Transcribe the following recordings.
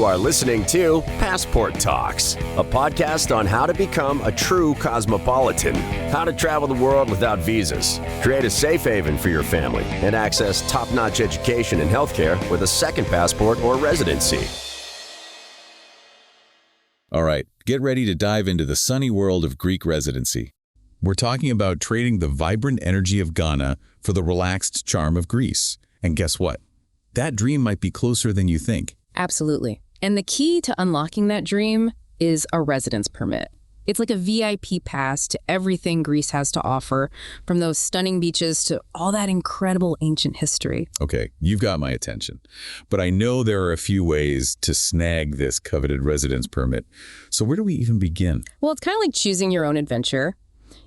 You are listening to Passport Talks, a podcast on how to become a true cosmopolitan, how to travel the world without visas, create a safe haven for your family, and access top-notch education and healthcare with a second passport or residency. All right, get ready to dive into the sunny world of Greek residency. We're talking about trading the vibrant energy of Ghana for the relaxed charm of Greece. And guess what? That dream might be closer than you think. Absolutely. And the key to unlocking that dream is a residence permit. It's like a VIP pass to everything Greece has to offer, from those stunning beaches to all that incredible ancient history. Okay, you've got my attention. But I know there are a few ways to snag this coveted residence permit. So where do we even begin? Well, it's kind of like choosing your own adventure.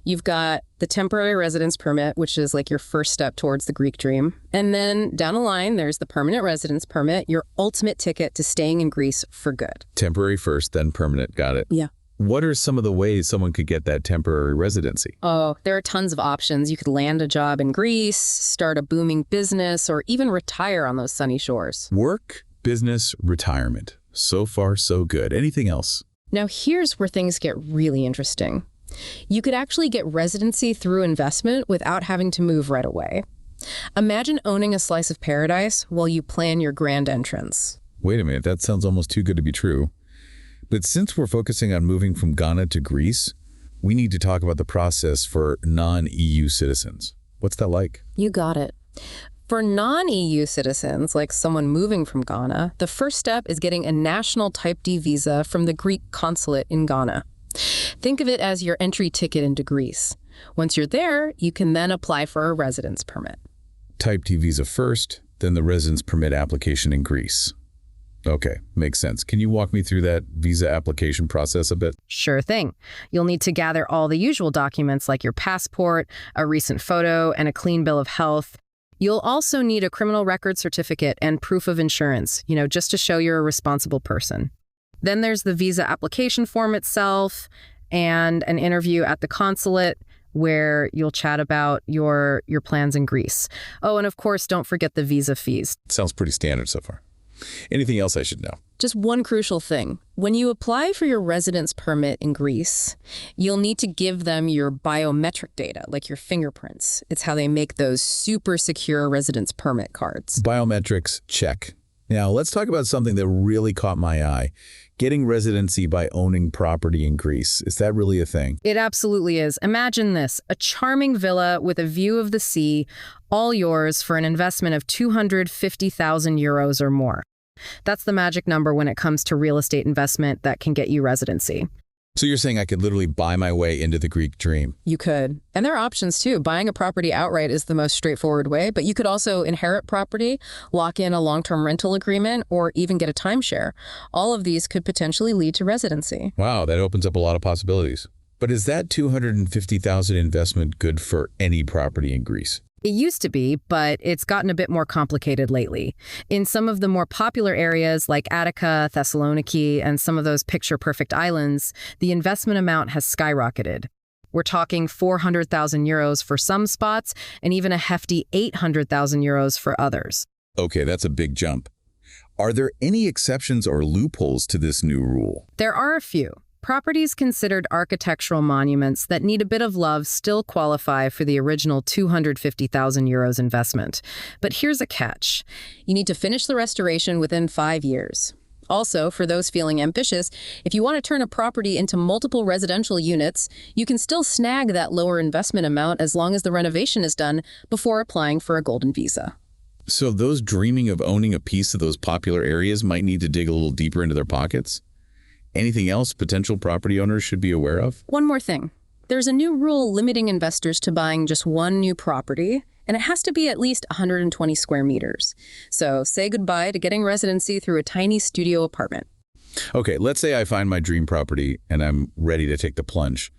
You've got the temporary residence permit, which is like your first step towards the Greek dream. And then down the line, there's the permanent residence permit, your ultimate ticket to staying in Greece for good. Temporary first, then permanent. Got it. Yeah. What are some of the ways someone could get that temporary residency? Oh, there are tons of options. You could land a job in Greece, start a booming business, or even retire on those sunny shores. Work, business, retirement. So far, so good. Anything else? Now, here's where things get really interesting. You could actually get residency through investment without having to move right away. Imagine owning a slice of paradise while you plan your grand entrance. Wait a minute, that sounds almost too good to be true. But since we're focusing on moving from Ghana to Greece, we need to talk about the process for non-EU citizens. What's that like? You got it. For non-EU citizens, like someone moving from Ghana, the first step is getting a national Type D visa from the Greek consulate in Ghana. Think of it as your entry ticket into Greece. Once you're there, you can then apply for a residence permit. Type D visa first, then the residence permit application in Greece. Okay, makes sense. Can you walk me through that visa application process a bit? Sure thing. You'll need to gather all the usual documents like your passport, a recent photo, and a clean bill of health. You'll also need a criminal record certificate and proof of insurance, just to show you're a responsible person. Then there's the visa application form itself and an interview at the consulate where you'll chat about your plans in Greece. Oh, and of course, don't forget the visa fees. Sounds pretty standard so far. Anything else I should know? Just one crucial thing. When you apply for your residence permit in Greece, you'll need to give them your biometric data, like your fingerprints. It's how they make those super secure residence permit cards. Biometrics, check. Now, let's talk about something that really caught my eye. Getting residency by owning property in Greece. Is that really a thing? It absolutely is. Imagine this, a charming villa with a view of the sea, all yours for an investment of 250,000 euros or more. That's the magic number when it comes to real estate investment that can get you residency. So you're saying I could literally buy my way into the Greek dream? You could. And there are options too. Buying a property outright is the most straightforward way, but you could also inherit property, lock in a long-term rental agreement, or even get a timeshare. All of these could potentially lead to residency. Wow, that opens up a lot of possibilities. But is that 250,000 investment good for any property in Greece? It used to be, but it's gotten a bit more complicated lately. In some of the more popular areas like Attica, Thessaloniki, and some of those picture-perfect islands, the investment amount has skyrocketed. We're talking 400,000 euros for some spots and even a hefty 800,000 euros for others. Okay, that's a big jump. Are there any exceptions or loopholes to this new rule? There are a few. Properties considered architectural monuments that need a bit of love still qualify for the original 250,000 euros investment. But here's a catch. You need to finish the restoration within 5 years. Also, for those feeling ambitious, if you want to turn a property into multiple residential units, you can still snag that lower investment amount as long as the renovation is done before applying for a golden visa. So those dreaming of owning a piece of those popular areas might need to dig a little deeper into their pockets? Anything else potential property owners should be aware of? One more thing. There's a new rule limiting investors to buying just one new property, and it has to be at least 120 square meters. So say goodbye to getting residency through a tiny studio apartment. Okay, let's say I find my dream property and I'm ready to take the plunge.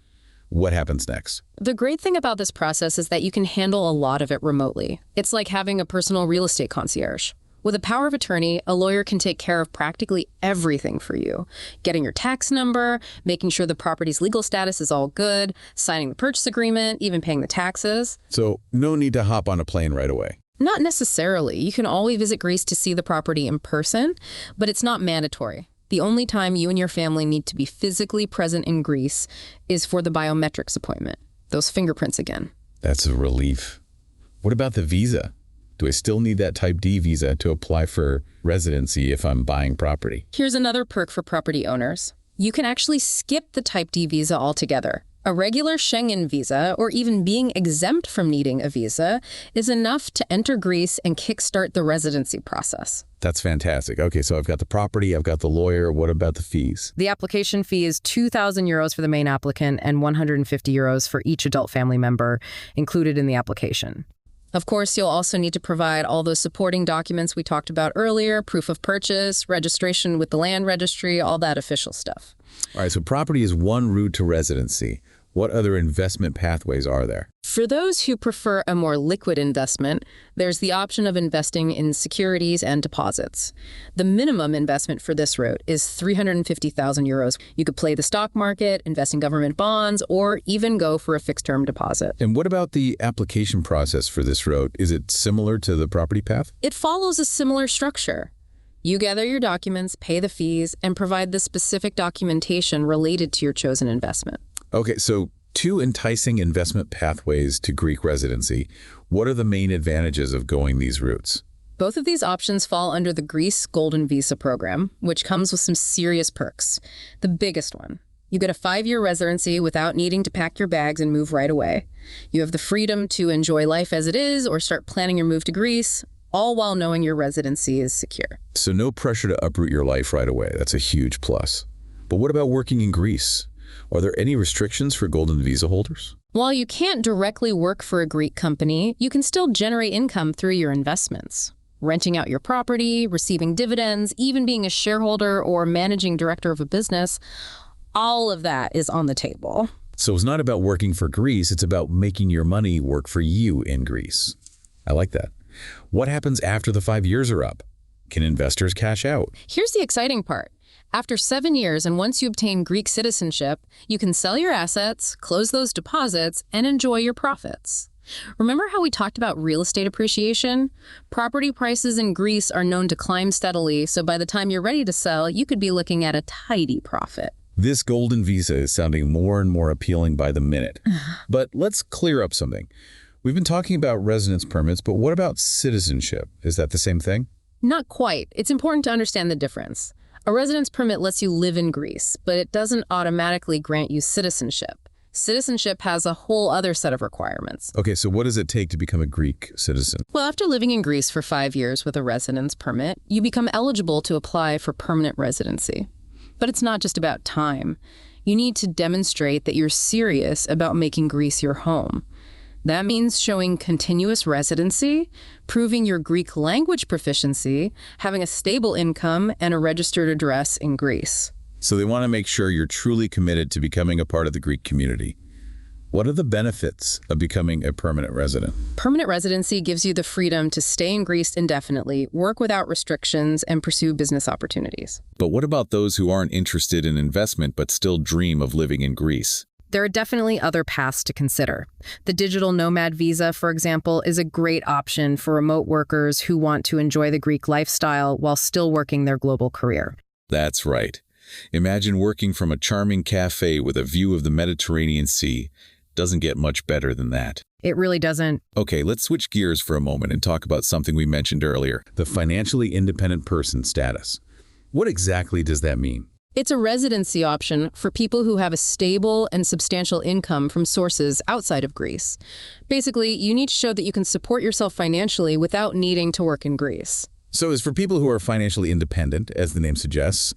What happens next? The great thing about this process is that you can handle a lot of it remotely. It's like having a personal real estate concierge. With a power of attorney, a lawyer can take care of practically everything for you. Getting your tax number, making sure the property's legal status is all good, signing the purchase agreement, even paying the taxes. So no need to hop on a plane right away. Not necessarily. You can always visit Greece to see the property in person, but it's not mandatory. The only time you and your family need to be physically present in Greece is for the biometrics appointment. Those fingerprints again. That's a relief. What about the visa? Do I still need that Type D visa to apply for residency if I'm buying property? Here's another perk for property owners. You can actually skip the Type D visa altogether. A regular Schengen visa, or even being exempt from needing a visa, is enough to enter Greece and kickstart the residency process. That's fantastic. Okay, so I've got the property, I've got the lawyer. What about the fees? The application fee is 2,000 euros for the main applicant and 150 euros for each adult family member included in the application. Of course, you'll also need to provide all those supporting documents we talked about earlier, proof of purchase, registration with the land registry, all that official stuff. All right, so property is one route to residency. What other investment pathways are there? For those who prefer a more liquid investment, there's the option of investing in securities and deposits. The minimum investment for this route is 350,000 euros. You could play the stock market, invest in government bonds, or even go for a fixed-term deposit. And what about the application process for this route? Is it similar to the property path? It follows a similar structure. You gather your documents, pay the fees, and provide the specific documentation related to your chosen investment. Okay, so two enticing investment pathways to Greek residency. What are the main advantages of going these routes? Both of these options fall under the Greece Golden Visa program, which comes with some serious perks. The biggest one, you get a 5-year residency without needing to pack your bags and move right away. You have the freedom to enjoy life as it is or start planning your move to Greece, all while knowing your residency is secure. So no pressure to uproot your life right away. That's a huge plus. But what about working in Greece? Are there any restrictions for Golden Visa holders? While you can't directly work for a Greek company, you can still generate income through your investments. Renting out your property, receiving dividends, even being a shareholder or managing director of a business, all of that is on the table. So it's not about working for Greece, it's about making your money work for you in Greece. I like that. What happens after the 5 years are up? Can investors cash out? Here's the exciting part. After 7 years and once you obtain Greek citizenship, you can sell your assets, close those deposits, and enjoy your profits. Remember how we talked about real estate appreciation? Property prices in Greece are known to climb steadily, so by the time you're ready to sell, you could be looking at a tidy profit. This Golden Visa is sounding more and more appealing by the minute. But let's clear up something. We've been talking about residence permits, but what about citizenship? Is that the same thing? Not quite. It's important to understand the difference. A residence permit lets you live in Greece, but it doesn't automatically grant you citizenship. Citizenship has a whole other set of requirements. Okay, so what does it take to become a Greek citizen? Well, after living in Greece for 5 years with a residence permit, you become eligible to apply for permanent residency. But it's not just about time. You need to demonstrate that you're serious about making Greece your home. That means showing continuous residency, proving your Greek language proficiency, having a stable income, and a registered address in Greece. So they want to make sure you're truly committed to becoming a part of the Greek community. What are the benefits of becoming a permanent resident? Permanent residency gives you the freedom to stay in Greece indefinitely, work without restrictions, and pursue business opportunities. But what about those who aren't interested in investment but still dream of living in Greece? There are definitely other paths to consider. The digital nomad visa, for example, is a great option for remote workers who want to enjoy the Greek lifestyle while still working their global career. That's right. Imagine working from a charming cafe with a view of the Mediterranean Sea. Doesn't get much better than that. It really doesn't. Okay, let's switch gears for a moment and talk about something we mentioned earlier, the financially independent person status. What exactly does that mean? It's a residency option for people who have a stable and substantial income from sources outside of Greece. Basically, you need to show that you can support yourself financially without needing to work in Greece. So as for people who are financially independent, as the name suggests,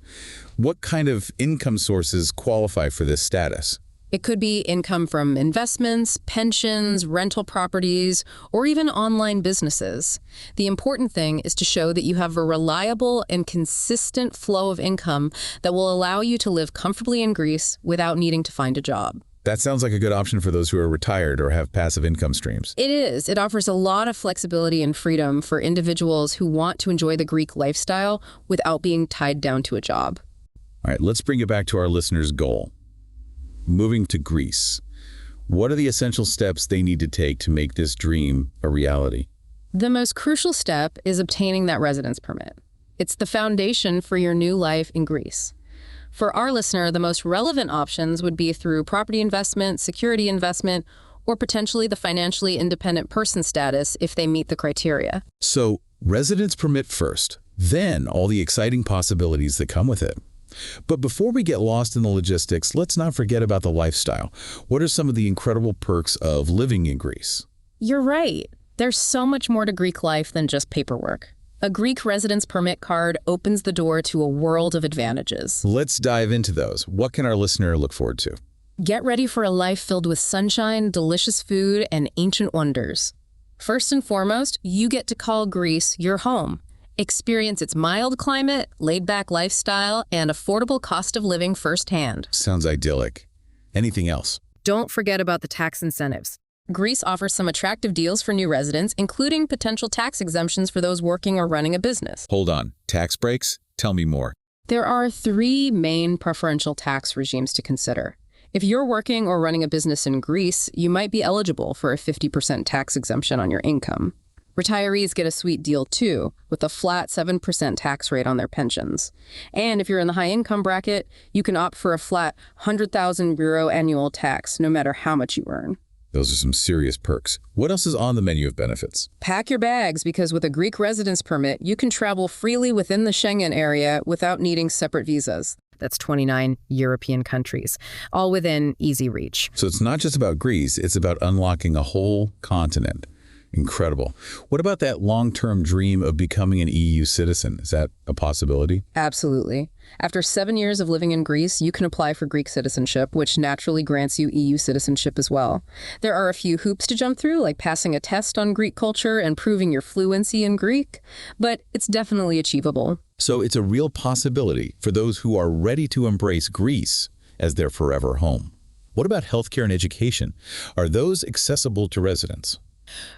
what kind of income sources qualify for this status? It could be income from investments, pensions, rental properties, or even online businesses. The important thing is to show that you have a reliable and consistent flow of income that will allow you to live comfortably in Greece without needing to find a job. That sounds like a good option for those who are retired or have passive income streams. It is. It offers a lot of flexibility and freedom for individuals who want to enjoy the Greek lifestyle without being tied down to a job. All right, let's bring it back to our listeners' goal. Moving to Greece. What are the essential steps they need to take to make this dream a reality? The most crucial step is obtaining that residence permit. It's the foundation for your new life in Greece. For our listener, the most relevant options would be through property investment, security investment, or potentially the financially independent person status if they meet the criteria. So, residence permit first, then all the exciting possibilities that come with it. But before we get lost in the logistics, let's not forget about the lifestyle. What are some of the incredible perks of living in Greece? You're right. There's so much more to Greek life than just paperwork. A Greek residence permit card opens the door to a world of advantages. Let's dive into those. What can our listener look forward to? Get ready for a life filled with sunshine, delicious food, and ancient wonders. First and foremost, you get to call Greece your home. Experience its mild climate, laid-back lifestyle, and affordable cost of living firsthand. Sounds idyllic. Anything else? Don't forget about the tax incentives. Greece offers some attractive deals for new residents, including potential tax exemptions for those working or running a business. Hold on. Tax breaks? Tell me more. There are 3 main preferential tax regimes to consider. If you're working or running a business in Greece, you might be eligible for a 50% tax exemption on your income. Retirees get a sweet deal too, with a flat 7% tax rate on their pensions. And if you're in the high income bracket, you can opt for a flat 100,000 euro annual tax, no matter how much you earn. Those are some serious perks. What else is on the menu of benefits? Pack your bags, because with a Greek residence permit, you can travel freely within the Schengen area without needing separate visas. That's 29 European countries, all within easy reach. So it's not just about Greece, it's about unlocking a whole continent. Incredible. What about that long-term dream of becoming an EU citizen? Is that a possibility? Absolutely. After 7 years of living in Greece, you can apply for Greek citizenship, which naturally grants you EU citizenship as well. There are a few hoops to jump through, like passing a test on Greek culture and proving your fluency in Greek, but it's definitely achievable. So it's a real possibility for those who are ready to embrace Greece as their forever home. What about healthcare and education? Are those accessible to residents?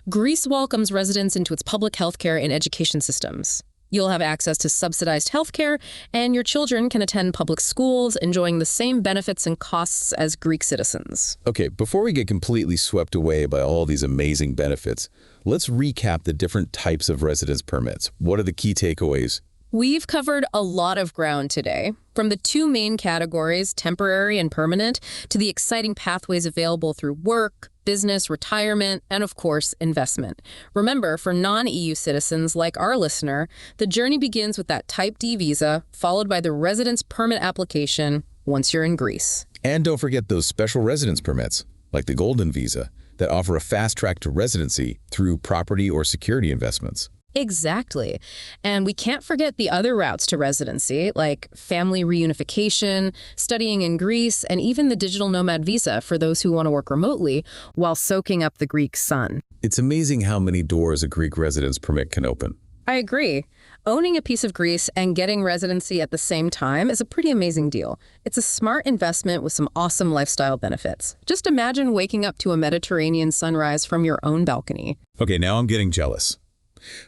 Greece welcomes residents into its public healthcare and education systems. You'll have access to subsidized healthcare, and your children can attend public schools, enjoying the same benefits and costs as Greek citizens. Okay, before we get completely swept away by all these amazing benefits, let's recap the different types of residence permits. What are the key takeaways? We've covered a lot of ground today, from the 2 main categories, temporary and permanent, to the exciting pathways available through work, business, retirement, and of course, investment. Remember, for non-EU citizens like our listener, the journey begins with that Type D visa, followed by the residence permit application once you're in Greece. And don't forget those special residence permits, like the Golden Visa, that offer a fast track to residency through property or security investments. Exactly. And we can't forget the other routes to residency, like family reunification, studying in Greece, and even the digital nomad visa for those who want to work remotely while soaking up the Greek sun. It's amazing how many doors a Greek residence permit can open. I agree. Owning a piece of Greece and getting residency at the same time is a pretty amazing deal. It's a smart investment with some awesome lifestyle benefits. Just imagine waking up to a Mediterranean sunrise from your own balcony. Okay, now I'm getting jealous.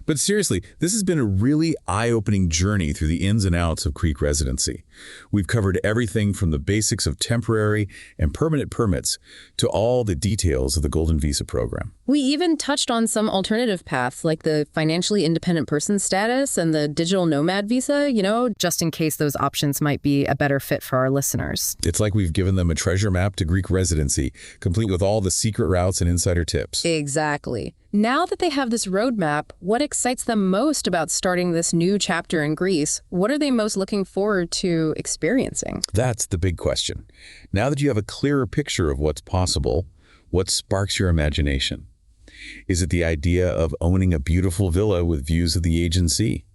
But seriously, this has been a really eye-opening journey through the ins and outs of Greek residency. We've covered everything from the basics of temporary and permanent permits to all the details of the Golden Visa program. We even touched on some alternative paths like the financially independent person status and the digital nomad visa, just in case those options might be a better fit for our listeners. It's like we've given them a treasure map to Greek residency, complete with all the secret routes and insider tips. Exactly. Now that they have this roadmap, what excites them most about starting this new chapter in Greece? What are they most looking forward to experiencing? That's the big question. Now that you have a clearer picture of what's possible, what sparks your imagination? Is it the idea of owning a beautiful villa with views of the Aegean Sea?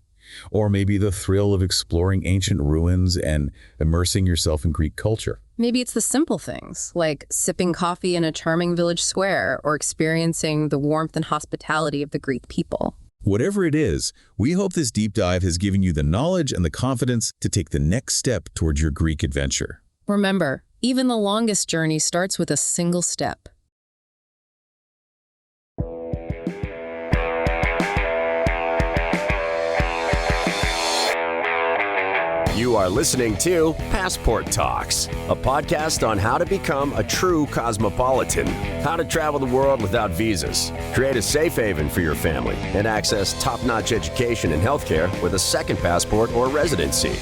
Or maybe the thrill of exploring ancient ruins and immersing yourself in Greek culture? Maybe it's the simple things, like sipping coffee in a charming village square or experiencing the warmth and hospitality of the Greek people. Whatever it is, we hope this deep dive has given you the knowledge and the confidence to take the next step towards your Greek adventure. Remember, even the longest journey starts with a single step. You are listening to Passport Talks, a podcast on how to become a true cosmopolitan, how to travel the world without visas, create a safe haven for your family, and access top-notch education and healthcare with a second passport or residency.